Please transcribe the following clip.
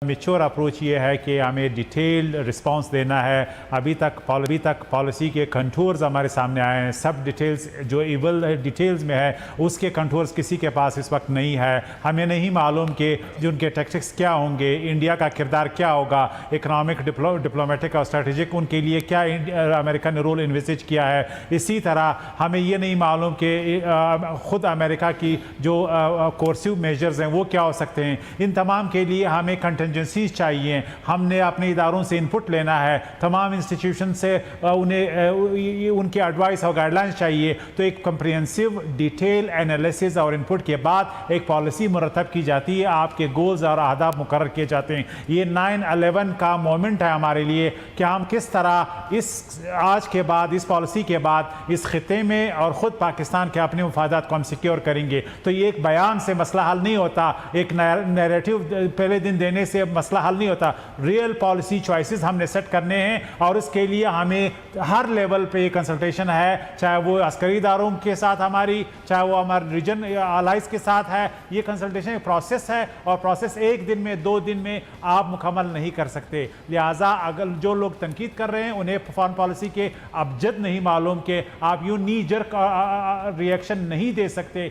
Mature approach ये है कि हमें डिटेल्ड रिस्पांस देना है। अभी तक पॉलिसी के कंटूर्स हमारे सामने आए हैं, सब डिटेल्स जो इवल डिटेल्स में है उसके कंटूर्स किसी के पास इस वक्त नहीं है। हमें नहीं मालूम कि जो उनके टैक्टिक्स क्या होंगे, इंडिया का किरदार क्या होगा, इकनॉमिक डिप्लोमेटिक और स्ट्रेटेजिक उनके लिए क्या अमेरिका ने रोल इन्विजिज किया है। इसी तरह हमें ये नहीं मालूम कि ख़ुद अमेरिका की जो कोर्सिव मेजर्स हैं वो क्या हो सकते हैं। इन तमाम के लिए हमें कंटेंजेंसीज चाहिए। हमने अपने इदारों से इनपुट लेना है, तमाम इंस्टीट्यूशन से उन्हें उनके एडवाइस और गाइडलाइंस चाहिए। तो एक कंप्रिहेंसिव डिटेल एनालिसिस और इनपुट के बाद एक पॉलिसी मुरतब की जाती है, आपके गोल्स और अहदाफ मुकर्रर किए जाते हैं। ये 9/11 का मोमेंट है हमारे लिए कि हम किस तरह इस आज के बाद, इस पॉलिसी के बाद इस खिते में और ख़ुद पाकिस्तान के अपने मफादात को हम सिक्योर करेंगे। तो ये एक बयान से मसला हल नहीं होता, एक नैरेटिव पहले दिन देने से मसला हल नहीं होता। रियल पॉलिसी चॉइसेस हमने सेट करने हैं और इसके लिए हमें हर लेवल पे ये कंसल्टेशन है, चाहे वो अस्करी इदारों के साथ हमारी, चाहे वो हमारे रीजन अलाइज के साथ है। ये कंसल्टेशन एक प्रोसेस है और प्रोसेस एक दिन में 2 दिन में आप मुकम्मल नहीं कर सकते। लिहाजा अगर जो लोग तनकीद कर रहे हैं उन्हें फॉरेन पॉलिसी के अबजद नहीं मालूम कि आप यूं नी जर्क रिएक्शन नहीं दे सकते।